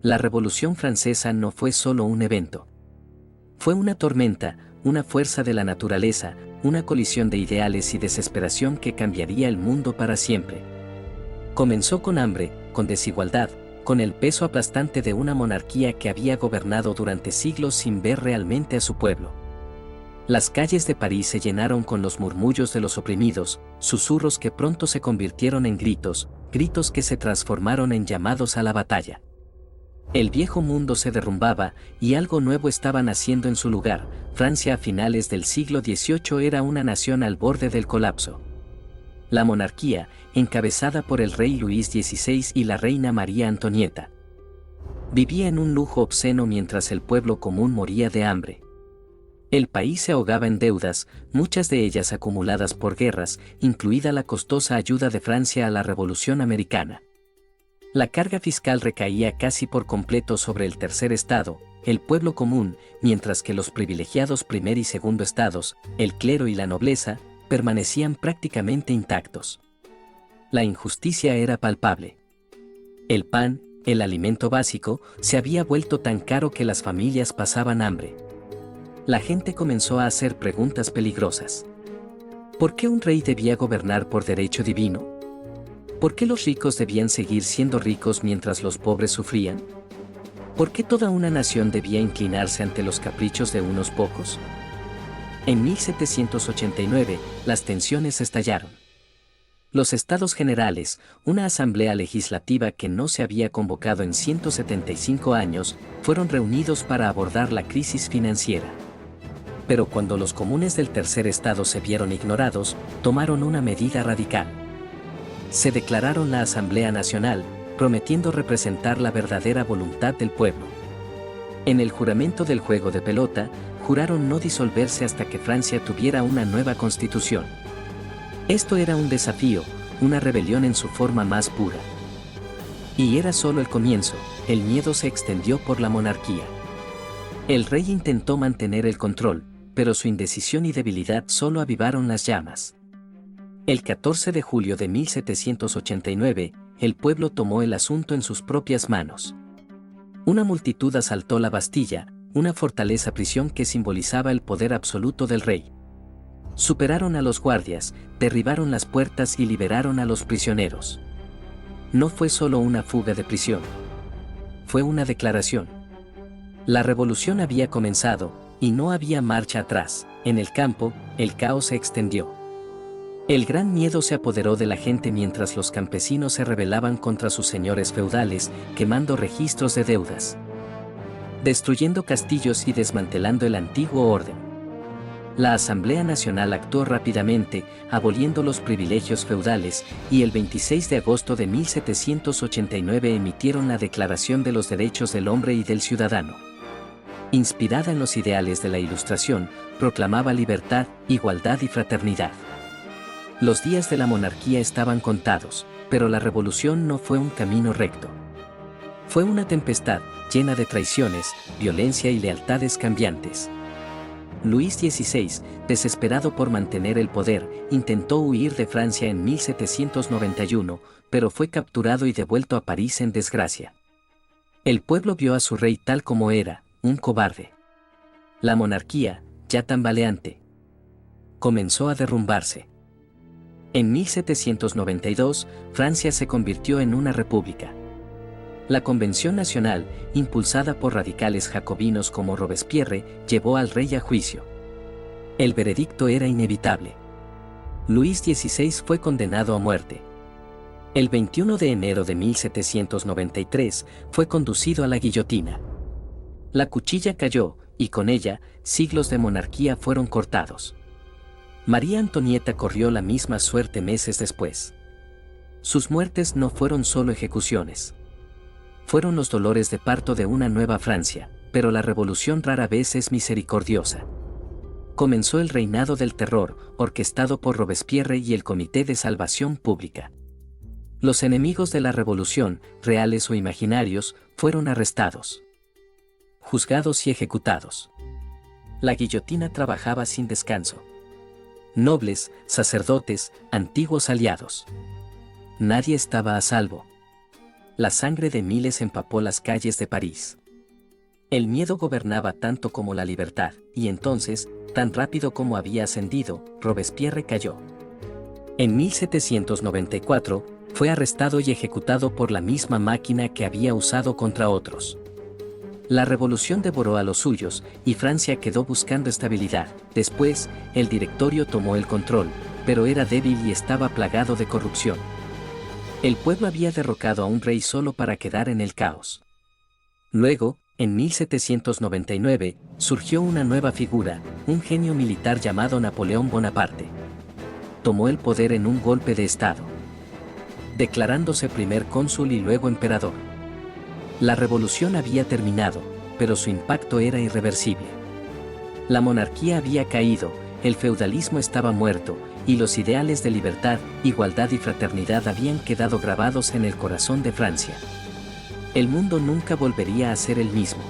La Revolución Francesa no fue solo un evento. Fue una tormenta, una fuerza de la naturaleza, una colisión de ideales y desesperación que cambiaría el mundo para siempre. Comenzó con hambre, con desigualdad, con el peso aplastante de una monarquía que había gobernado durante siglos sin ver realmente a su pueblo. Las calles de París se llenaron con los murmullos de los oprimidos, susurros que pronto se convirtieron en gritos, gritos que se transformaron en llamados a la batalla. El viejo mundo se derrumbaba y algo nuevo estaba naciendo en su lugar. Francia a finales del siglo XVIII era una nación al borde del colapso. La monarquía, encabezada por el rey Luis XVI y la reina María Antonieta, vivía en un lujo obsceno mientras el pueblo común moría de hambre. El país se ahogaba en deudas, muchas de ellas acumuladas por guerras, incluida la costosa ayuda de Francia a la Revolución Americana. La carga fiscal recaía casi por completo sobre el tercer estado, el pueblo común, mientras que los privilegiados primer y segundo estados, el clero y la nobleza, permanecían prácticamente intactos. La injusticia era palpable. El pan, el alimento básico, se había vuelto tan caro que las familias pasaban hambre. La gente comenzó a hacer preguntas peligrosas. ¿Por qué un rey debía gobernar por derecho divino? ¿Por qué los ricos debían seguir siendo ricos mientras los pobres sufrían? ¿Por qué toda una nación debía inclinarse ante los caprichos de unos pocos? En 1789, las tensiones estallaron. Los Estados Generales, una asamblea legislativa que no se había convocado en 175 años, fueron reunidos para abordar la crisis financiera. Pero cuando los comunes del tercer estado se vieron ignorados, tomaron una medida radical. Se declararon la Asamblea Nacional, prometiendo representar la verdadera voluntad del pueblo. En el juramento del juego de pelota, juraron no disolverse hasta que Francia tuviera una nueva constitución. Esto era un desafío, una rebelión en su forma más pura. Y era solo el comienzo, el miedo se extendió por la monarquía. El rey intentó mantener el control, pero su indecisión y debilidad solo avivaron las llamas. El 14 de julio de 1789, el pueblo tomó el asunto en sus propias manos. Una multitud asaltó la Bastilla, una fortaleza prisión que simbolizaba el poder absoluto del rey. Superaron a los guardias, derribaron las puertas y liberaron a los prisioneros. No fue solo una fuga de prisión. Fue una declaración. La revolución había comenzado, y no había marcha atrás. En el campo, el caos se extendió. El gran miedo se apoderó de la gente mientras los campesinos se rebelaban contra sus señores feudales, quemando registros de deudas, destruyendo castillos y desmantelando el antiguo orden. La Asamblea Nacional actuó rápidamente, aboliendo los privilegios feudales, y el 26 de agosto de 1789 emitieron la Declaración de los Derechos del Hombre y del Ciudadano. Inspirada en los ideales de la Ilustración, proclamaba libertad, igualdad y fraternidad. Los días de la monarquía estaban contados, pero la revolución no fue un camino recto. Fue una tempestad, llena de traiciones, violencia y lealtades cambiantes. Luis XVI, desesperado por mantener el poder, intentó huir de Francia en 1791, pero fue capturado y devuelto a París en desgracia. El pueblo vio a su rey tal como era, un cobarde. La monarquía, ya tambaleante, comenzó a derrumbarse. En 1792, Francia se convirtió en una república. La Convención Nacional, impulsada por radicales jacobinos como Robespierre, llevó al rey a juicio. El veredicto era inevitable. Luis XVI fue condenado a muerte. El 21 de enero de 1793, fue conducido a la guillotina. La cuchilla cayó, y con ella, siglos de monarquía fueron cortados. María Antonieta corrió la misma suerte meses después. Sus muertes no fueron solo ejecuciones. Fueron los dolores de parto de una nueva Francia, pero la revolución rara vez es misericordiosa. Comenzó el reinado del terror, orquestado por Robespierre y el Comité de Salvación Pública. Los enemigos de la revolución, reales o imaginarios, fueron arrestados, juzgados y ejecutados. La guillotina trabajaba sin descanso. Nobles, sacerdotes, antiguos aliados. Nadie estaba a salvo. La sangre de miles empapó las calles de París. El miedo gobernaba tanto como la libertad, y entonces, tan rápido como había ascendido, Robespierre cayó. En 1794, fue arrestado y ejecutado por la misma máquina que había usado contra otros. La revolución devoró a los suyos, y Francia quedó buscando estabilidad. Después, el Directorio tomó el control, pero era débil y estaba plagado de corrupción. El pueblo había derrocado a un rey solo para quedar en el caos. Luego, en 1799, surgió una nueva figura, un genio militar llamado Napoleón Bonaparte. Tomó el poder en un golpe de Estado, declarándose primer cónsul y luego emperador. La revolución había terminado, pero su impacto era irreversible. La monarquía había caído, el feudalismo estaba muerto, y los ideales de libertad, igualdad y fraternidad habían quedado grabados en el corazón de Francia. El mundo nunca volvería a ser el mismo.